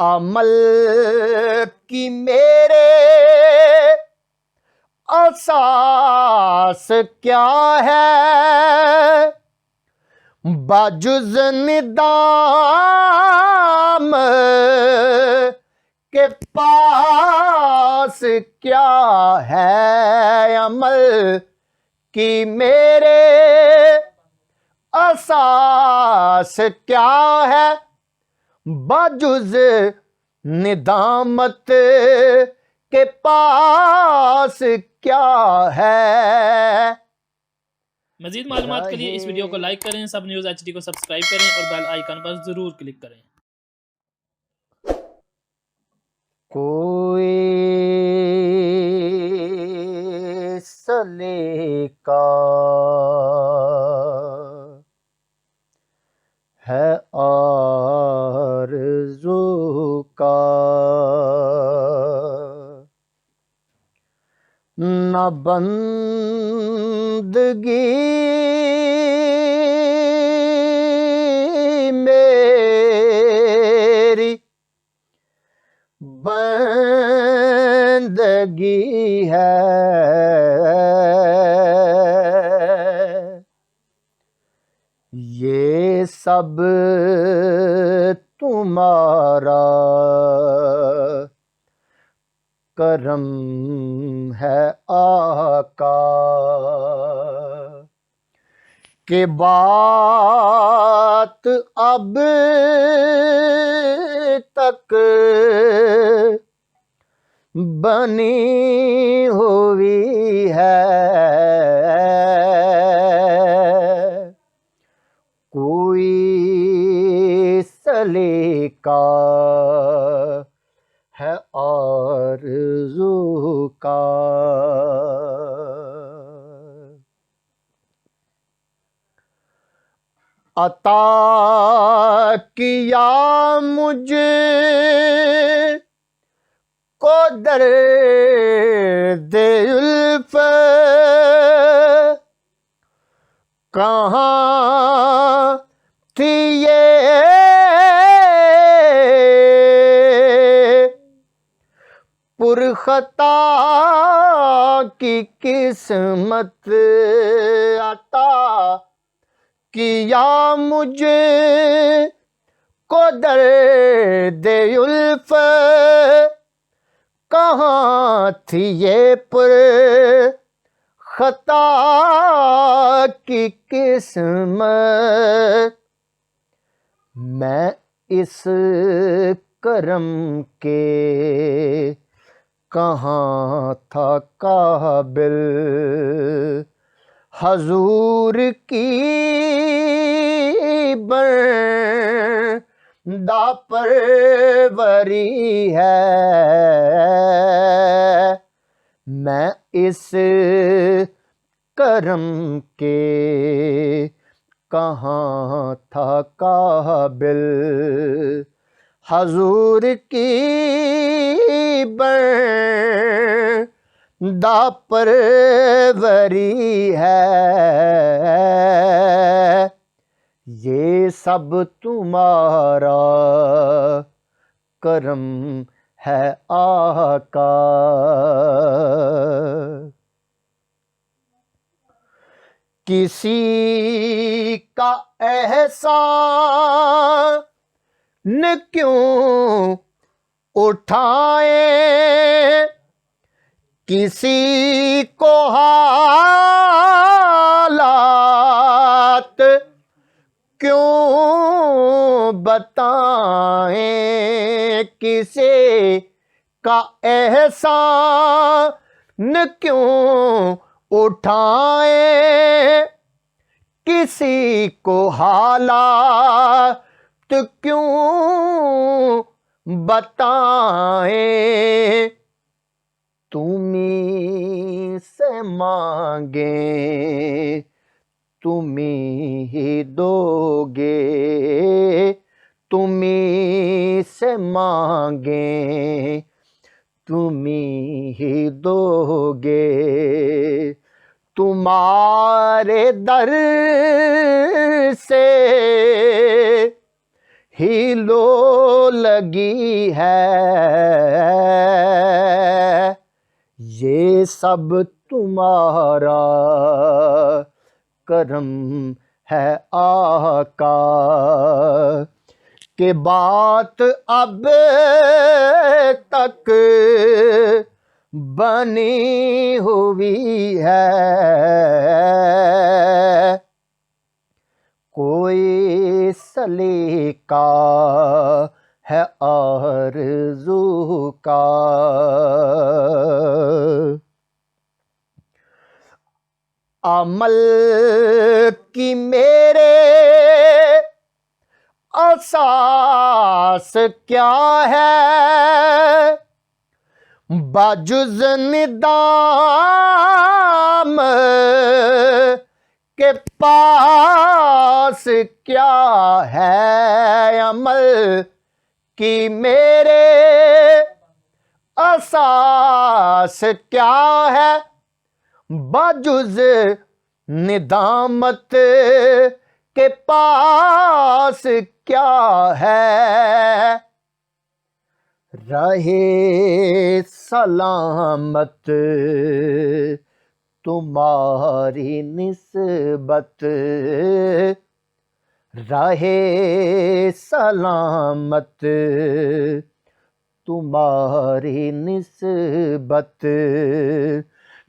عمل کی میرے اساس کیا ہے، بجز ندام کے پاس کیا ہے، عمل کی میرے اساس کیا ہے، بجز ندامت کے پاس کیا ہے۔ مزید معلومات کے لیے اس ویڈیو کو لائک کریں، سب نیوز ایچ ڈی کو سبسکرائب کریں اور بیل آئیکن پر ضرور کلک کریں۔ کوئی سلیقہ ہے آرزو کا، نہ بندگی میری بندگی ہے، یہ سب تمہارا کرم ہے آقا، کہ بات اب تک بنی ہوئی ہے، کوئی سلیقہ ہے آرزو کا۔ عطا کیا مجھ کو درد الفت، کہاں تھی یہ پرخطا کی قسمت، عطا کیا مجھے کو درد الفت، کہاں تھی یہ پر خطا کی قسمت، میں اس کرم کے کہاں تھا قابل، حضور کی بندہ پروری ہے، میں اس کرم کے کہاں تھا قابل، حضور کی بندہ پروری ہے، یہ سب تمہارا کرم ہے آقا، کسی کا احسان کیوں اٹھائیں، کسی کو حالات کیوں بتائیں، کسی کا احسان کیوں اٹھائیں، کسی کو حالات کیوں بتائیں، تمہیں سے مانگیں تمہیں ہی دو گے، تمہیں سے مانگیں تمہیں ہی دو گے، تمہارے در سے ہی لو لگی ہے، یہ سب تمہارا کرم ہے آقا، کہ بات اب تک بنی ہوئی ہے، کوئی سلیقہ ہے آرزو کا، عمل کی میرے اساس کیا ہے، بجز ندام کے پاس کیا ہے، عمل کی میرے اساس کیا ہے، بجز ندامت کے پاس کیا ہے، رہے سلامت تمہاری نسبت، رہے سلامت تمہاری نسبت،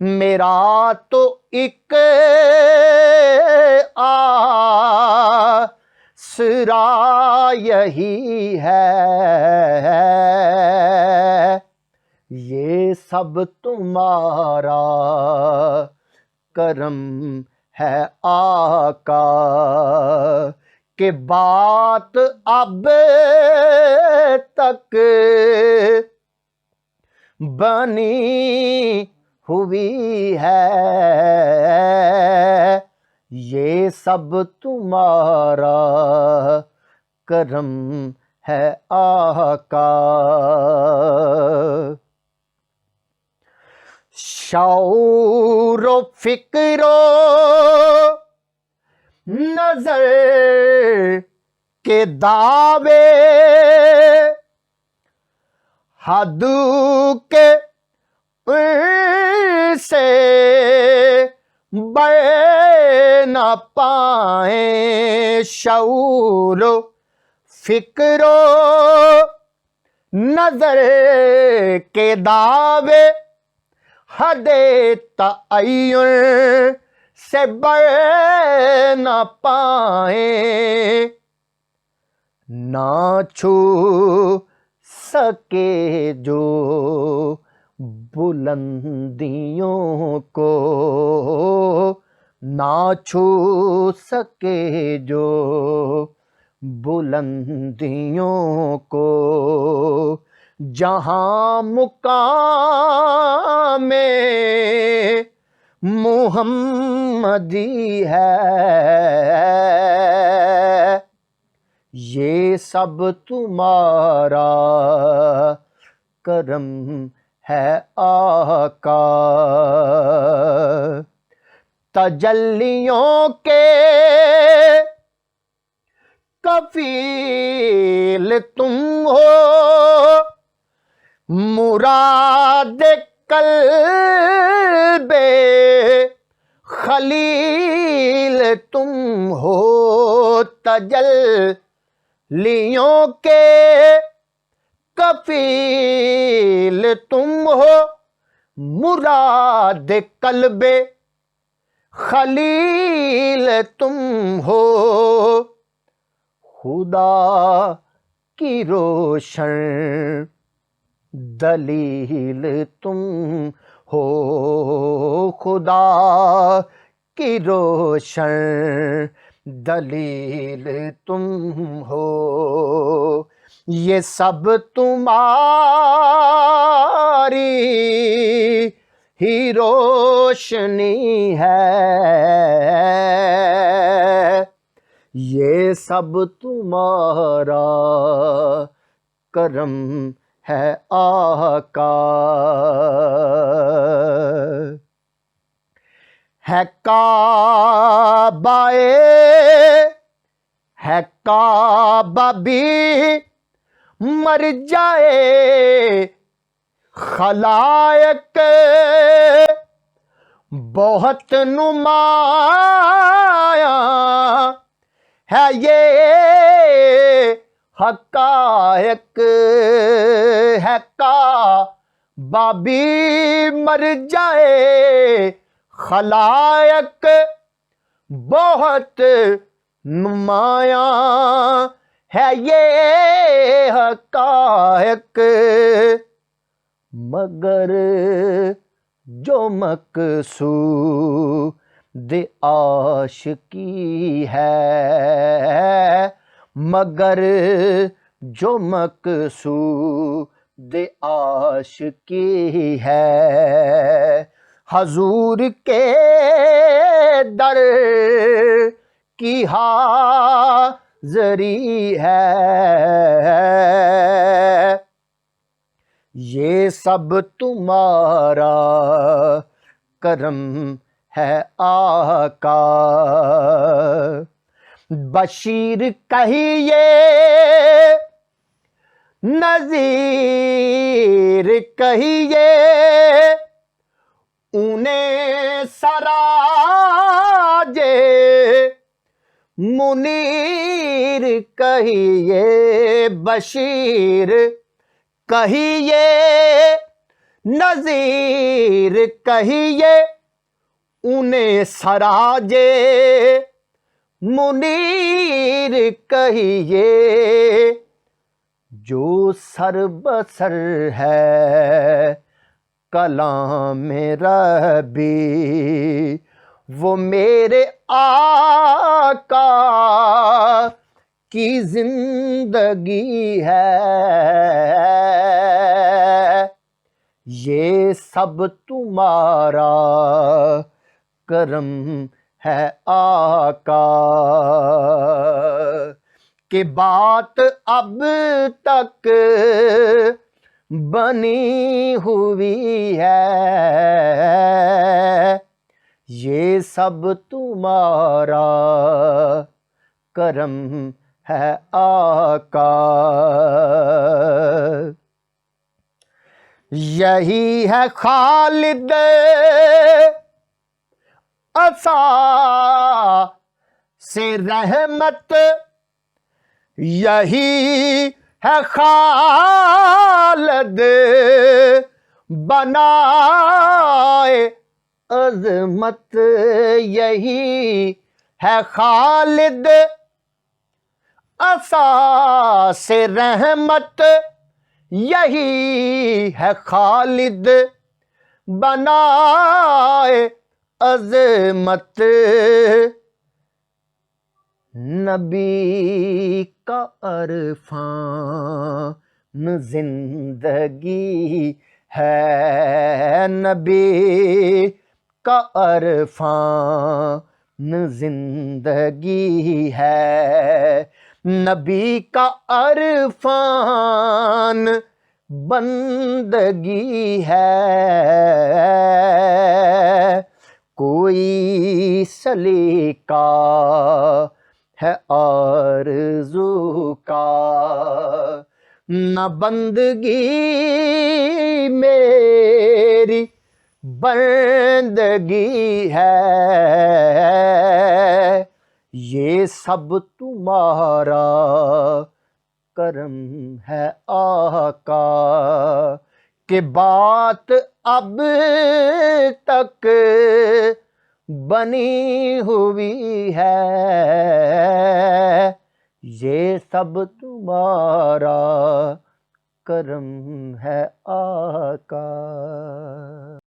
میرا تو ایک آسرا یہی ہے، یہ سب تمہارا کرم ہے آقا، کہ بات اب تک بنی ہوئی ہے، یہ سب تمہارا کرم ہے آقا، شعور و فکر و نظر کے دعوے حد کے سے بڑھ نہ پائیں، شعور و فکر و نظر کے دعوے حد تعین سے بڑھ نہ پائیں، نہ چھو سکے جو بلندیوں کو، نہ چھو سکے جو بلندیوں کو، جہاں مقام محمدی ہے، یہ سب تمہارا کرم ہے آقا، تجلیوں کے کفیل تم ہو، مراد قلب خلیل تم ہو، تجلیوں کے کفیل تم ہو، مراد قلب خلیل تم ہو، خدا کی روشن دلیل تم ہو، خدا کی روشن دلیل تم ہو، یہ سب تمہاری ہی روشنی ہے، یہ سب تمہارا کرم ہے آقا، ہے کعبہ ہے کعبہ بھی مر جائے خلائق بہت نمایاں ہے یہ حقائق ہے کعبہ بھی مر جائے خلائق بہت نمایاں ہے یہ حقائق مگر جو مقصود عاشقی ہے مگر جو مقصود عاشقی ہے حضور کے در کی حاضری ہے یہ سب تمہارا کرم ہے آقا بشیر کہیے نذیر کہیے انہیں سراجے منیر کہیے بشیر کہیے نذیر کہیے انہیں سراجے منیر کہیے جو سر بسر ہے کلام ربی وہ میرے آقا کی زندگی ہے یہ سب تمہارا کرم ہے آقا کہ بات اب تک بنی ہوئی ہے یہ سب تمہارا کرم ہے آقا یہی ہے خالد عصا سے رحمت یہی ہے خالد بنائے عظمت یہی ہے خالد عصا سے رحمت یہی ہے خالد بنائے عظمت نبی کا عرفان زندگی ہے نبی کا عرفان زندگی ہے نبی کا عرفان بندگی ہے کوئی سلیقہ ہے آرزو کا نہ بندگی میری بندگی ہے یہ سب تمہارا کرم ہے آقا کہ بات اب تک بنی ہوئی ہے یہ سب تمہارا کرم ہے آقا